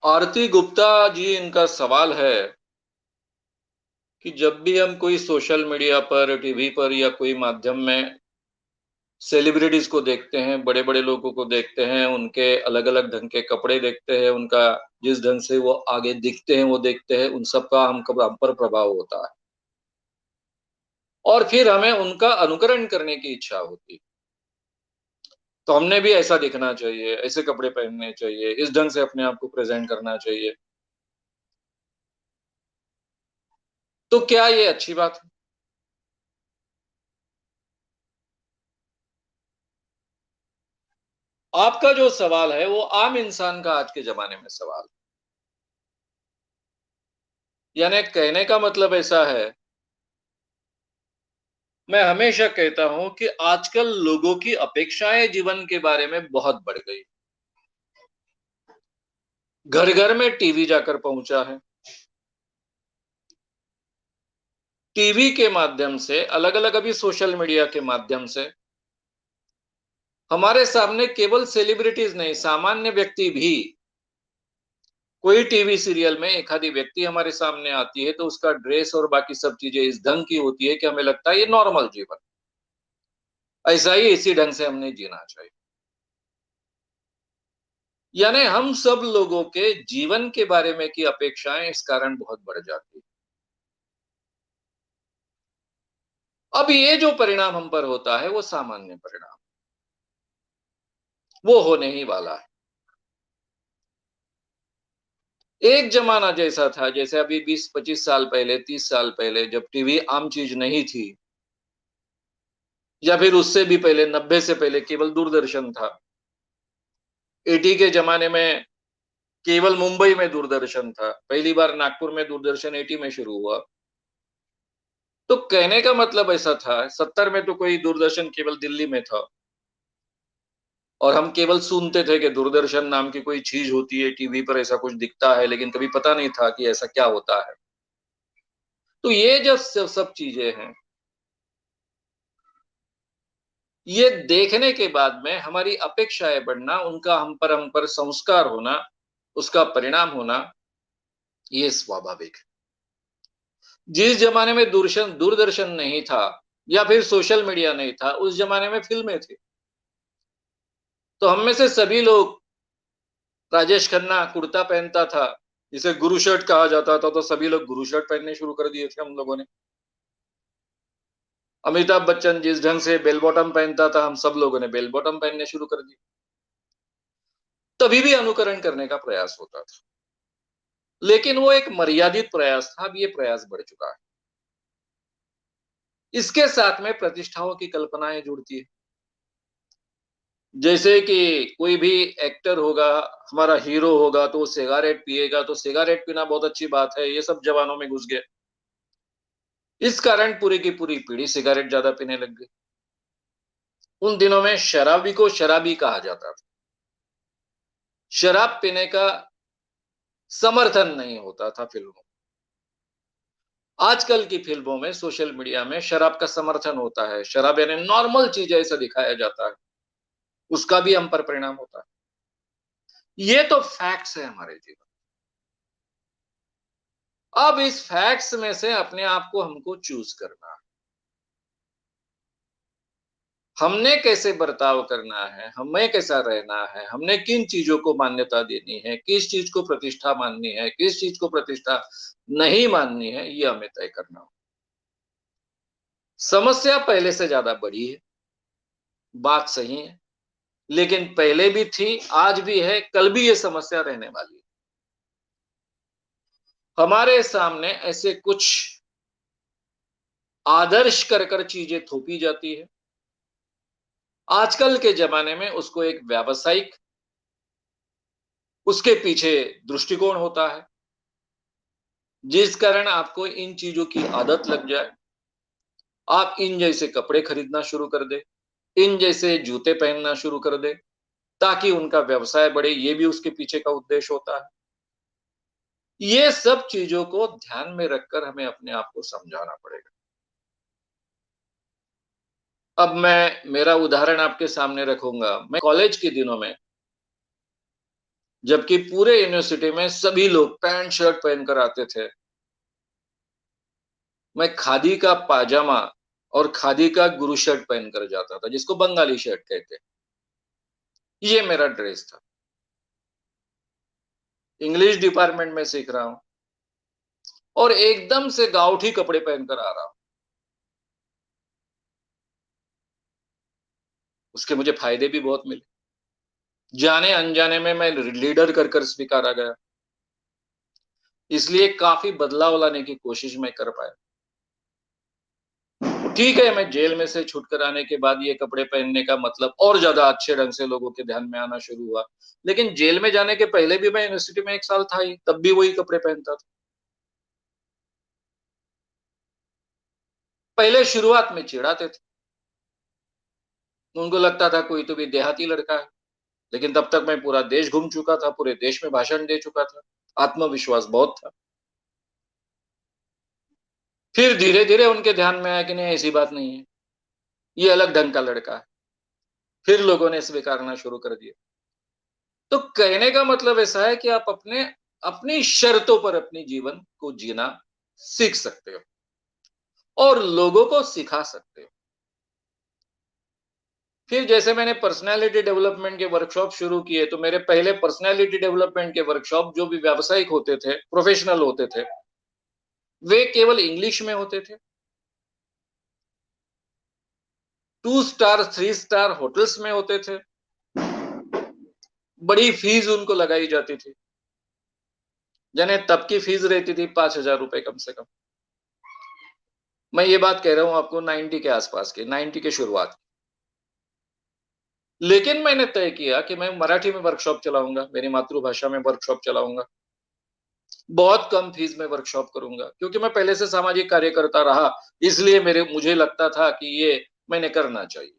आरती गुप्ता जी, इनका सवाल है कि जब भी हम कोई सोशल मीडिया पर, टीवी पर या कोई माध्यम में सेलिब्रिटीज को देखते हैं, बड़े-बड़े लोगों को देखते हैं, उनके अलग-अलग ढंग के कपड़े देखते हैं, उनका जिस ढंग से वो आगे दिखते हैं, वो देखते हैं, उन सब का हम पर प्रभाव होता है। और फिर हमें उनका अनुकरण करने की इच्छा होती है। तो हमने भी ऐसा दिखना चाहिए, ऐसे कपड़े पहनने चाहिए, इस ढंग से अपने आप को प्रेज़ेंट करना चाहिए। तो क्या ये अच्छी बात है? आपका जो सवाल है, वो आम इंसान का आज के ज़माने में सवाल है। यानी कहने का मतलब ऐसा है, मैं हमेशा कहता हूँ कि आजकल लोगों की अपेक्षाएँ जीवन के बारे में बहुत बढ़ गई। घर-घर में टीवी जाकर पहुँचा है। टीवी के माध्यम से, अलग-अलग अभी सोशल मीडिया के माध्यम से, हमारे सामने केवल सेलिब्रिटीज़ नहीं, सामान्य व्यक्ति भी, कोई टीवी सीरियल में एक आधी व्यक्ति हमारे सामने आती है, तो उसका ड्रेस और बाकी सब चीज़ें इस ढंग की होती है कि हमें लगता है ये नॉर्मल जीवन। ऐसा ही इसी ढंग से हमने जीना चाहिए। यानी हम सब लोगों के जीवन के बारे में की अपेक्षाएँ इस कारण बहुत बढ़ जाती हैं। अब ये जो परिणाम हम पर होता है, वो सामान्य परिणाम, वो होने ही वाला है। एक ज़माना जैसा था, जैसे अभी 20-25 साल पहले, 30 साल पहले जब टीवी आम चीज़ नहीं थी, या फिर उससे भी पहले 90 से पहले केवल दूरदर्शन था। 80 के ज़माने में केवल मुंबई में दूरदर्शन था। पहली बार नागपुर में दूरदर्शन 80 में शुरू हुआ। तो कहने का मतलब ऐसा था, 70 में तो कोई दूरदर्शन केवल दिल्ली में था और हम केवल सुनते थे कि दूरदर्शन नाम की कोई चीज़ होती है, टीवी पर ऐसा कुछ दिखता है, लेकिन कभी पता नहीं था कि ऐसा क्या होता है। तो ये जो स सब चीज़ें हैं, ये देखने के बाद में हमारी अपेक्षाएँ बढ़ना, उनका हम पर संस्कार होना, उसका परिणाम होना, ये स्वाभाविक है। जिस ज़माने में दूरदर्शन नहीं था या फिर सोशल मीडिया नहीं था, उस ज़माने में फ़िल्में थी। तो हम में से सभी लोग, राजेश खन्ना कुर्ता पहनता था, जिसे गुरु शर्ट कहा जाता था, तो सभी लोग गुरु शर्ट पहनने शुरू कर दिए थे हम लोगों ने। अमिताभ बच्चन जिस ढंग से बेल बॉटम पहनता था, हम सब लोगों ने बेल बॉटम पहनने शुरू कर दिए। तभी भी अनुकरण करने का प्रयास होता था। लेकिन वो एक मर्यादित प्रयास था, अब ये प्रयास बढ़ चुका है। इसके साथ में प्रतिष्ठाओं की कल्पनाएँ जुड़ती है। जैसे कि कोई भी एक्टर होगा, हमारा हीरो होगा, तो वो सिगारेट पिएगा, तो सिगारेट पीना बहुत अच्छी बात है, ये सब जवानों में घुस गया। इस कारण पूरी की पूरी पीढ़ी सिगारेट ज़्यादा पीने लग गई। उन दिनों में शराबी को शराबी कहा जाता था। शराब पीने का समर्थन नहीं होता था फ़िल्मों। आजकल की फ़िल्मों में, सोशल मीडिया में शराब का समर्थन होता है। शराब यानी नॉर्मल चीज़ है, ऐसा दिखाया जाता है। उसका भी हम पर परिणाम होता है। ये तो फैक्ट्स है हमारे जीवन। अब इस फैक्ट्स में से अपने आप को हमको चूज़ करना है। हमने कैसे बर्ताव करना है, हमें कैसा रहना है, हमने किन चीज़ों को मान्यता देनी है, किस चीज़ को प्रतिष्ठा माननी है, किस चीज़ को प्रतिष्ठा नहीं माननी है, ये हमें तय करना होगा। समस्या पहले से ज़्यादा बड़ी है, बात सही है, लेकिन पहले भी थी, आज भी है, कल भी ये समस्या रहने वाली है। हमारे सामने ऐसे कुछ आदर्श कर कर चीज़ें थोपी जाती है। आजकल के ज़माने में उसको एक व्यावसायिक, उसके पीछे दृष्टिकोण होता है, जिस कारण आपको इन चीज़ों की आदत लग जाए। आप इन जैसे कपड़े खरीदना शुरू कर दें, इन जैसे जूते पहनना शुरू कर दें, ताकि उनका व्यवसाय बढ़े, ये भी उसके पीछे का उद्देश्य होता है। ये सब चीज़ों को ध्यान में रखकर हमें अपने आप को समझाना पड़ेगा। अब मैं मेरा उदाहरण आपके सामने रखूँगा। मैं कॉलेज के दिनों में जबकि पूरे यूनिवर्सिटी में सभी लोग पैंट शर्ट पहनकर आते थे। मैं खादी का पाजामा और खादी का गुरु शर्ट पहनकर जाता था, जिसको बंगाली शर्ट कहते हैं। ये मेरा ड्रेस था। इंग्लिश डिपार्टमेंट में सीख रहा हूं और एकदम से गाउठी कपड़े पहनकर आ रहा हूं। उसके मुझे फायदे भी बहुत मिले। जाने अनजाने में मैं लीडर कर कर स्वीकारा गया, इसलिए काफी बदलाव लाने की कोशिश मैं कर पाया। ठीक है, मैं जेल में से छूटकर आने के बाद ये कपड़े पहनने का मतलब और ज्यादा अच्छे ढंग से लोगों के ध्यान में आना शुरू हुआ। लेकिन जेल में जाने के पहले भी मैं यूनिवर्सिटी में 1 साल था ही, तब भी वही कपड़े पहनता था। पहले शुरुआत में चिढ़ाते थे, उनको लगता था कोई तो भी देहाती लड़का है। लेकिन तब तक मैं पूरा देश घूम चुका था, पूरे देश में भाषण दे चुका था, आत्मविश्वास बहुत था। फिर धीरे धीरे उनके ध्यान में आया कि नहीं, ऐसी बात नहीं है, ये अलग ढंग का लड़का है। फिर लोगों ने स्वीकारना शुरू कर दिया। तो कहने का मतलब ऐसा है कि आप अपने अपनी शर्तों पर अपनी जीवन को जीना सीख सकते हो और लोगों को सिखा सकते हो। फिर जैसे मैंने पर्सनालिटी डेवलपमेंट के वर्कशॉप शुरू किए, तो मेरे पहले पर्सनालिटी डेवलपमेंट के वर्कशॉप जो भी व्यावसायिक होते थे, प्रोफेशनल होते थे, वे केवल इंग्लिश में होते थे। 2 स्टार 3 स्टार होटल्स में होते थे। बड़ी फीस उनको लगाई जाती थी, यानी तब की फीस रहती थी 5,000 रुपए कम से कम। मैं ये बात कह रहा हूं आपको 90 के आसपास की, 90 के शुरुआत। लेकिन मैंने तय किया कि मैं मराठी में वर्कशॉप चलाऊंगा, मेरी मातृभाषा में वर्कशॉप चलाऊंगा। बहुत कम फीस में वर्कशॉप करूंगा, क्योंकि मैं पहले से सामाजिक कार्य करता रहा। इसलिए मुझे लगता था कि ये मैंने करना चाहिए,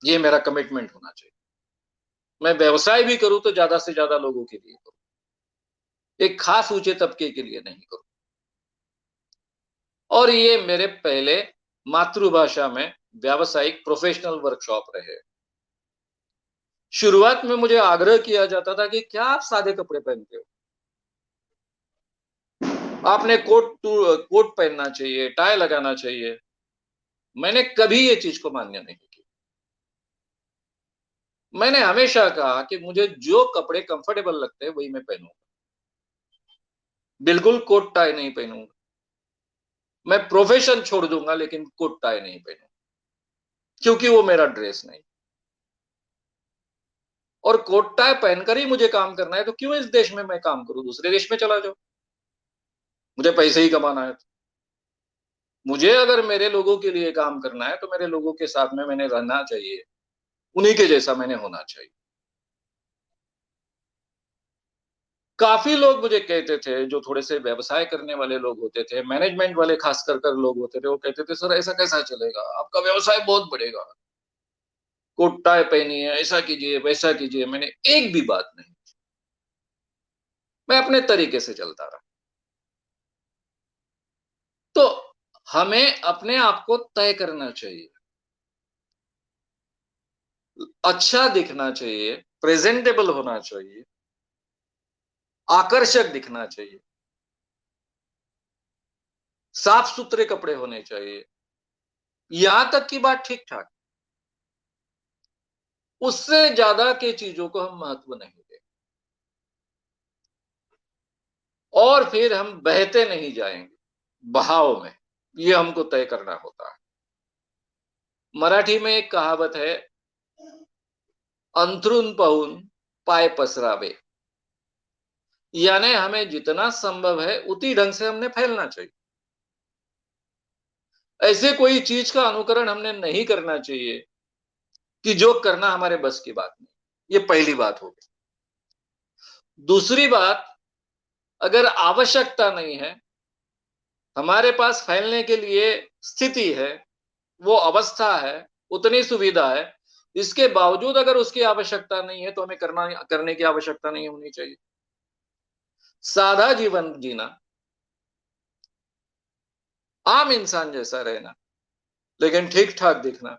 ये मेरा कमिटमेंट होना चाहिए। मैं व्यवसाय भी करूं तो ज्यादा से ज्यादा लोगों के लिए करूं, एक खास ऊंचे तबके के लिए नहीं करूं। और ये मेरे पहले मातृभाषा में व्यावसायिक प्रोफेशनल वर्कशॉप रहे। शुरुआत में मुझे आग्रह किया जाता था कि क्या आप सादे कपड़े पहनते हो, आपने कोट पहनना चाहिए, टाई लगाना चाहिए। मैंने कभी ये चीज को मान्य नहीं की। मैंने हमेशा कहा कि मुझे जो कपड़े कंफर्टेबल लगते हैं वही मैं पहनूंगा, बिल्कुल कोट टाई नहीं पहनूंगा। मैं प्रोफेशन छोड़ दूंगा लेकिन कोट टाई नहीं पहनूंगा, क्योंकि वो मेरा ड्रेस नहीं। और कोट टाई पहनकर ही मुझे काम करना है, तो क्यों इस देश में मैं काम करूं, दूसरे देश में चला जाऊं। मुझे पैसे ही कमाना है। मुझे अगर मेरे लोगों के लिए काम करना है तो मेरे लोगों के साथ में मैंने रहना चाहिए, उन्हीं के जैसा मैंने होना चाहिए। काफी लोग मुझे कहते थे, जो थोड़े से व्यवसाय करने वाले लोग होते थे, मैनेजमेंट वाले खास कर कर लोग होते थे, वो कहते थे सर ऐसा कैसा चलेगा, आपका व्यवसाय बहुत बढ़ेगा, कोट टाई पहनिए, ऐसा कीजिए वैसा कीजिए। मैंने एक भी बात नहीं, मैं अपने तरीके से चलता रहा। तो हमें अपने आप को तय करना चाहिए, अच्छा दिखना चाहिए, प्रेजेंटेबल होना चाहिए, आकर्षक दिखना चाहिए, साफ सुथरे कपड़े होने चाहिए। यहां तक की बात ठीक ठाक, उससे ज्यादा के चीजों को हम महत्व नहीं दें, और फिर हम बहते नहीं जाएंगे बहाव में। ये हमको तय करना होता है। मराठी में एक कहावत है, अंथरून पाहून पाय पसरावे, यानी हमें जितना संभव है उसी ढंग से हमने फैलना चाहिए। ऐसे कोई चीज का अनुकरण हमने नहीं करना चाहिए कि जो करना हमारे बस की बात नहीं। ये पहली बात होगी। दूसरी बात, अगर आवश्यकता नहीं है, हमारे पास फैलने के लिए स्थिति है, वो अवस्था है, उतनी सुविधा है, इसके बावजूद अगर उसकी आवश्यकता नहीं है तो हमें करने की आवश्यकता नहीं होनी चाहिए। सादा जीवन जीना, आम इंसान जैसा रहना, लेकिन ठीक ठाक दिखना,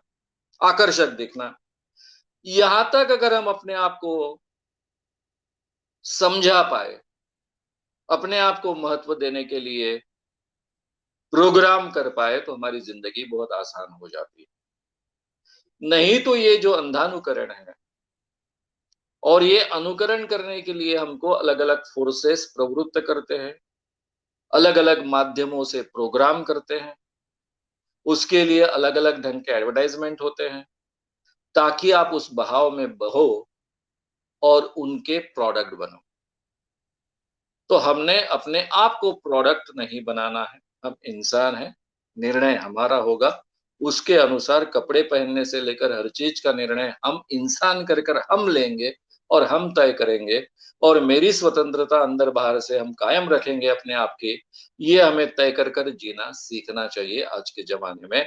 आकर्षक दिखना, यहां तक अगर हम अपने आप को समझा पाए, अपने आप को महत्व देने के लिए प्रोग्राम कर पाए तो हमारी ज़िंदगी बहुत आसान हो जाती है। नहीं तो ये जो अंधानुकरण है और ये अनुकरण करने के लिए हमको अलग-अलग फ़ोर्सेस प्रवृत्त करते हैं, अलग-अलग माध्यमों से प्रोग्राम करते हैं, उसके लिए अलग-अलग ढंग के एडवर्टाइज़मेंट होते हैं, ताकि आप उस बहाव में बहो और उनके प्रोडक्ट बनो। तो हमने अपने आप को प्रोडक्ट नहीं बनाना है, हम इंसान हैं, निर्णय हमारा होगा, उसके अनुसार कपड़े पहनने से लेकर हर चीज़ का निर्णय हम इंसान कर हम लेंगे और हम तय करेंगे और मेरी स्वतंत्रता अंदर-बाहर से हम कायम रखेंगे अपने आप की, ये हमें तय कर जीना सीखना चाहिए आज के ज़माने में,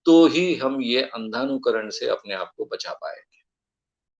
तो ही हम ये अंधानुकरण से अपने आप को बचा पाएँ।